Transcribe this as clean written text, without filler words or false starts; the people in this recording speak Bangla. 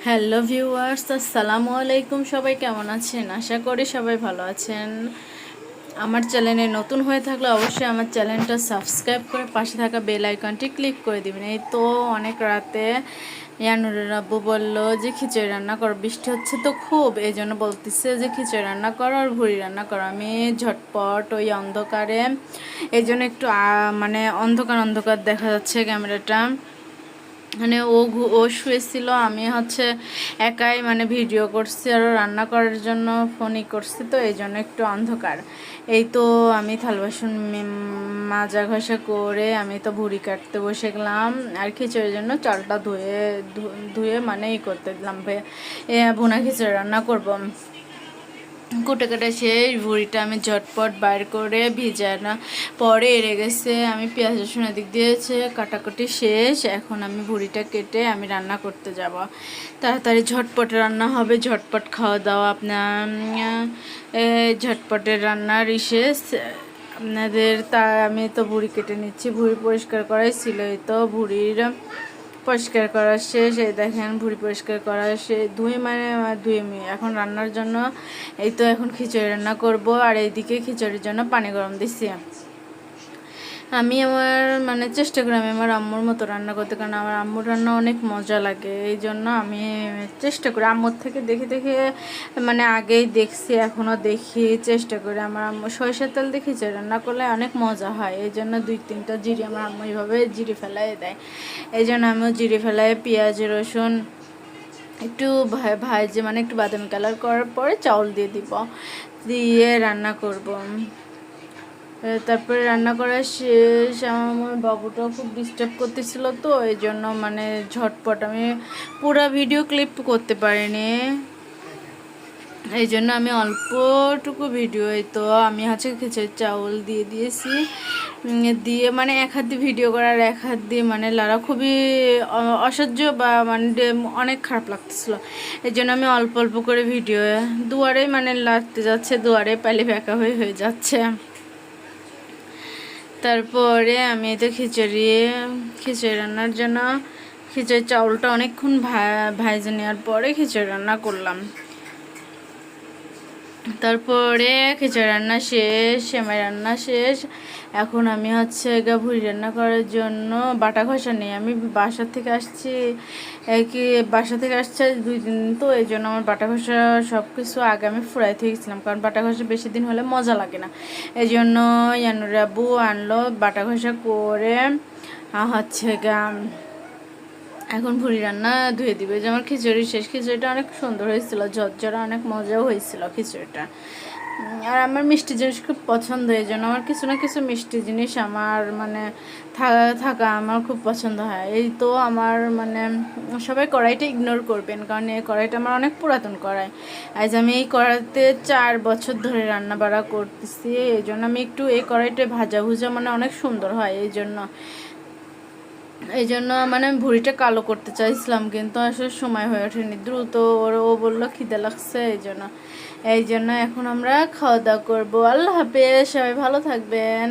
হ্যালো ভিউয়ার্স, আসসালামু আলাইকুম। সবাই কেমন আছেন? আশা করি সবাই ভালো আছেন। আমার চ্যানেলে নতুন হয়ে থাকলে অবশ্যই আমার চ্যানেলটা সাবস্ক্রাইব করে পাশে থাকা বেল আইকনটি ক্লিক করে দিবেন। এই তো অনেক রাতে ইয়ানুরের আব্বু বললো যে খিচুড়ি রান্না করো, বৃষ্টি হচ্ছে তো খুব, এই জন্য বলতেছে যে খিচুড়ি রান্না করো আর ভুড়ি রান্না করো। আমি ঝটপট ওই অন্ধকারে, এই জন্য একটু মানে অন্ধকার অন্ধকার দেখা যাচ্ছে ক্যামেরাটা, মানে ও শুয়েছিল, আমি একাই ভিডিও করছি আর রান্না করার জন্য ফোনই করছি, তো এই জন্য একটু অন্ধকার। এই তো আমি থাল বাসন মাজা ঘষা করে আমি তো ভুড়ি কাটতে বসে গেলাম, আর খিচুড়ির জন্য চালটা ধুয়ে ধুয়ে করতে দিলাম, ভুনা খিচুড়ি রান্না করবো। কুটে কাটা শেষ, ভুড়িটা আমি ঝটপট বাইর করে ভিজানো পরে এড়ে গেছে। আমি পেঁয়াজ রসুন দিক দিয়েছে, কাটাকুটি শেষ। এখন আমি ভুড়িটা কেটে আমি রান্না করতে যাব। তাড়াতাড়ি ঝটপট রান্না হবে, ঝটপট খাওয়া দাওয়া। আপনার ঝটপটের রান্নার শেষ আপনাদের। আমি তো ভুড়ি কেটে নিচ্ছি, ভুড়ি পরিষ্কার করাই ছিল। এই তো ভুড়ির পরিষ্কার করা শেষ। এই দেখেন ভুড়ি পরিষ্কার করা শেষ, ধুয়ে এখন রান্নার জন্য এই তো এখন খিচুড়ি রান্না করব। আর এইদিকে খিচুড়ির জন্য পানি গরম দিচ্ছি। আমি আমার চেষ্টা করি আমি আমার আম্মুর মতো রান্না করতে, কারণ আমার আম্মুর রান্না অনেক মজা লাগে। এই জন্য আমি চেষ্টা করি আম্মুর থেকে দেখে দেখে, আগেই দেখছি এখনও দেখি, চেষ্টা করি। আমার আম্মু সরিষার তেল দিয়ে খিচুড়ি রান্না করলে অনেক মজা হয়। এই জন্য 2-3টা জিরি আমার আম্মু এইভাবে জিরি ফেলাই দেয়। এই জন্য আমিও জিরি ফেলাই পেঁয়াজ রসুন একটু ভাজে একটু বাদামি কালার করার পরে চাউল দিয়ে দিয়ে রান্না করব। তারপরে রান্না করা শেষ। আমার বাবুটাও খুব ডিস্টার্ব করতেছিল, তো এই জন্য ঝটপট আমি পুরো ভিডিও ক্লিপ করতে পারিনি। এই জন্য আমি অল্পটুকু ভিডিও, এই তো আমি খিচুড়ির চাউল দিয়ে দিয়েছি, দিয়ে এক হাত দিয়ে ভিডিও করার এক হাত দিয়ে লাড়া খুবই অসহ্য বা অনেক খারাপ লাগতেছিল। এই জন্য আমি অল্প অল্প করে ভিডিও দুয়ারে লাগতে যাচ্ছে, দুয়ারে পালি ব্যাকা হয়ে যাচ্ছে। তারপরে আমি তো খিচুড়ি রান্নার জন্য খিচুড়ির চাউলটা অনেকক্ষণ ভাজে নেওয়ার পরে খিচুড়ি রান্না করলাম। তারপরে খিচুড়ি রান্না শেষ, সেমাই রান্না শেষ। এখন আমি ভুড়ি রান্না করার জন্য বাটা ঘষা নেই। আমি বাসা থেকে আসছি 2 দিন, তো এই জন্য আমার বাটা ঘষা সব কিছু আগে আমি ফুরাইতে গেছিলাম, কারণ বাটা ঘষা বেশি দিন হলে মজা লাগে না। এই জন্য ইয়ানুর আব্বু আনলো, বাটা ঘষা করে এখন ভুড়ি রান্না ধুয়ে দিবে। যে আমার খিচুড়ি শেষ। খিচুড়িটা অনেক সুন্দর হয়েছিল, ঝরঝরা, অনেক মজাও হয়েছিল খিচুড়িটা। আর আমার মিষ্টি জিনিস খুব পছন্দ, এই জন্য আমার কিছু না কিছু মিষ্টি জিনিস আমার থাকা আমার খুব পছন্দ হয়। এই তো আমার সবাই কড়াইটা ইগনোর করবেন, কারণ এই কড়াইটা আমার অনেক পুরাতন কড়াই। আজ আমি এই কড়াইতে 4 বছর ধরে রান্না বাড়া করতেছি। এই জন্য আমি একটু এই কড়াইটা ভাজা ভুজা অনেক সুন্দর হয়। এই জন্য আমি ভুড়িটা কালো করতে চাইছিলাম, কিন্তু আসলে সময় হয়ে ওঠেনি। দ্রুত ও বললো খিদে লাগছে, এই জন্য এখন আমরা খাওয়া দাওয়া করবো। আল্লাহ হাফেজ, সবাই ভালো থাকবেন।